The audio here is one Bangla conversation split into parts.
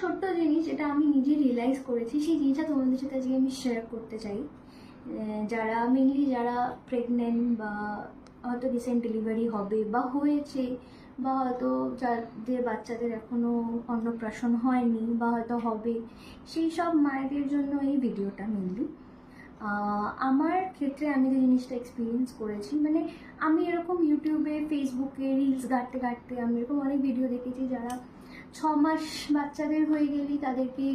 ছোট্ট জিনিস যেটা আমি নিজে রিয়েলাইজ করেছি, সেই জিনিসটা তোমাদের সাথে আজকে আমি শেয়ার করতে চাই। যারা মেনলি যারা প্রেগনেন্ট বা হয়তো রিসেন্ট ডেলিভারি হবে বা হয়েছে, বা হয়তো যাদের বাচ্চাদের এখনও অন্নপ্রাশন হয়নি বা হয়তো হবে, সেই সব মায়েদের জন্য এই ভিডিওটা মেনলি। আমার ক্ষেত্রে আমি যে জিনিসটা এক্সপিরিয়েন্স করেছি, মানে আমি এরকম ইউটিউবে ফেসবুকে রিলস ঘাঁটতে ঘাঁটতে আমি এরকম অনেক ভিডিও দেখেছি যারা 6 মাস বাচ্চাদের হয়ে গেলেই তাদেরকে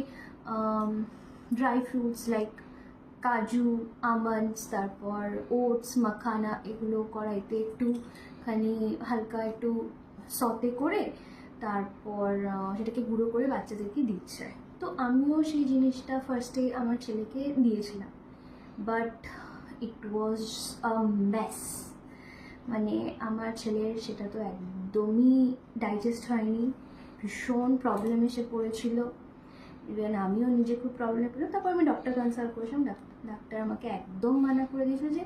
ড্রাই ফ্রুটস লাইক কাজু, আমন্ডস, তারপর ওটস, মাখানা এগুলো কড়াইতে একটুখানি হালকা একটু সতে করে তারপর সেটাকে গুঁড়ো করে বাচ্চাদেরকে দিচ্ছে। তো আমিও সেই জিনিসটা ফার্স্টে আমার ছেলেকে দিয়েছিলাম, but it was a mace. মানে আমার ছেলের সেটা তো একদমই ডাইজেস্ট হয়নি, ভীষণ প্রবলেম এসে পড়েছিল। ইভেন আমিও নিজে খুব প্রবলেম পেলাম। তারপর আমি ডক্টর কনসাল্ট করেছিলাম। ডাক্তার আমাকে একদম মানা করে দিয়েছিল যে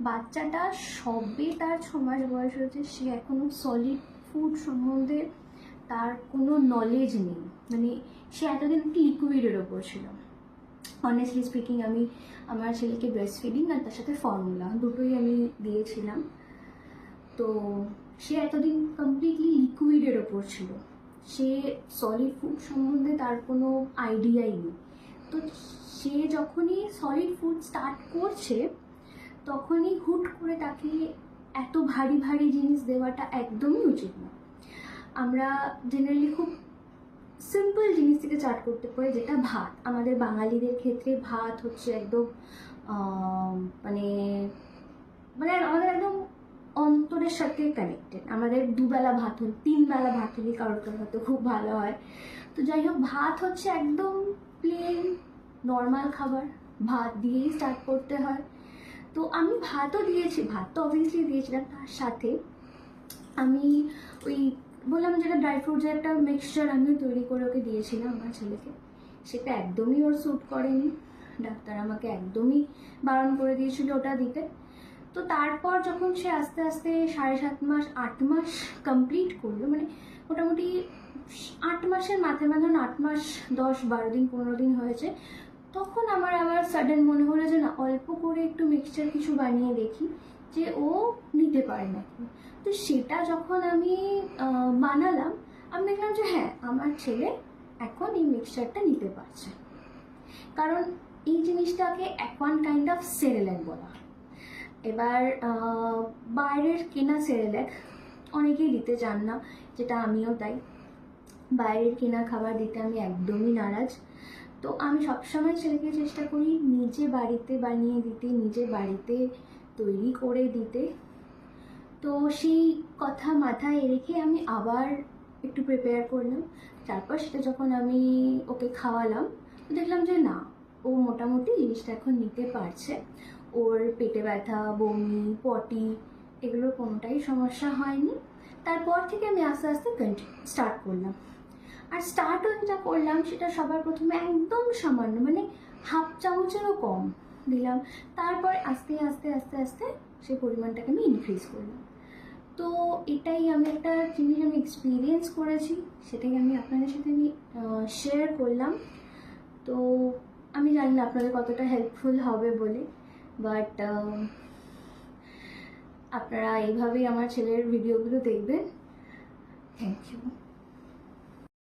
বাচ্চাটা সবে তার 6 মাস বয়স হয়েছে, সে এখনও সলিড ফুড সম্বন্ধে তার কোনো নলেজ নেই। মানে সে এতদিন একটু লিকুইডের ওপর ছিল। অনেস্টলি স্পিকিং, আমি আমার ছেলেকে ব্রেস্ট ফিডিং আর তার সাথে ফর্মুলা দুটোই আমি দিয়েছিলাম। তো সে এতদিন কমপ্লিটলি লিকুইডের ওপর ছিল, সে সলিড ফুড সম্বন্ধে তার কোনো আইডিয়াই নেই। তো সে যখনই সলিড ফুড স্টার্ট করছে তখনই হুট করে তাকে এত ভারী ভারী জিনিস দেওয়াটা একদমই উচিত না। আমরা জেনারেলি খুব সিম্পল জিনিস থেকে স্টার্ট করতে পারি, যেটা ভাত। আমাদের বাঙালিদের ক্ষেত্রে ভাত হচ্ছে একদম মানে মানে আমাদের একদম অন্তরের সাথে কানেক্টেড। আমাদের দুবেলা ভাত হলে, 3 বেলা ভাত হলে কারোর হয়তো খুব ভালো হয়। তো যাই হোক, ভাত হচ্ছে একদম প্লেন নর্মাল খাবার, ভাত দিয়েই স্টার্ট করতে হয়। তো আমি ভাতও দিয়েছি, ভাত তো অবভিয়াসলি দিয়েছিলাম, তার সাথে আমি ওই বললাম যেটা ড্রাই ফ্রুটসের একটা মিক্সচার আমিও তৈরি করে ওকে দিয়েছিলাম আমার ছেলেকে। সেটা একদমই ওর স্যুট করেনি, ডাক্তার আমাকে একদমই বারণ করে দিয়েছিল ওটা দিতে। তো তারপর যখন সে আস্তে আস্তে 7.5 মাস 8 মাস কমপ্লিট করলো, মানে মোটামুটি 8 মাসের মাথায়, মানে 8 মাস 10-12 দিন 15 দিন হয়েছে, তখন আমার আবার সাডেন মনে হলো যে না, অল্প করে একটু মিক্সচার কিছু বানিয়ে দেখি যে ও নিতে পারে নাকি। তো সেটা যখন আমি বানালাম, আমি দেখলাম যে হ্যাঁ, আমার ছেলে এখন এই মিক্সচারটা নিতে পারছে। কারণ এই জিনিসটাকে ওয়ান কাইন্ড অফ সেরেল্যাক বলা হয়। এবার বাইরের কেনা সেরেল্যাক অনেকেই দিতে চান না, যেটা আমিও তাই। বাইরের কেনা খাবার দিতে আমি একদমই নারাজ। তো আমি সবসময় ছেলেকে চেষ্টা করি নিজে বাড়িতে বানিয়ে দিতে, নিজে বাড়িতে তৈরি করে দিতে। তো সেই কথা মাথায় রেখে আমি আবার একটু প্রিপেয়ার করলাম। তারপর সেটা যখন আমি ওকে খাওয়ালাম, দেখলাম যে না, ও মোটামুটি জিনিসটা এখন নিতে পারছে। ওর পেটে ব্যথা, বমি, পটি এগুলোর কোনোটাই সমস্যা হয়নি। তারপর থেকে আমি আস্তে আস্তে স্টার্ট করলাম। আর স্টার্টও যেটা করলাম সেটা সবার প্রথমে একদম সামান্য, মানে হাফ চামচেরও কম দিলাম। তারপর আস্তে আস্তে আস্তে আস্তে সেই পরিমাণটাকে আমি ইনক্রিজ করলাম। তো এটাই আমি একটা জিনিস আমি এক্সপিরিয়েন্স করেছি, সেটাই আমি আপনাদের সাথে আমি শেয়ার করলাম। তো আমি জানি না আপনাদের কতটা হেল্পফুল হবে বলে, বাট আপনারা এইভাবেই আমার ছেলের ভিডিওগুলো দেখবেন। Thank you.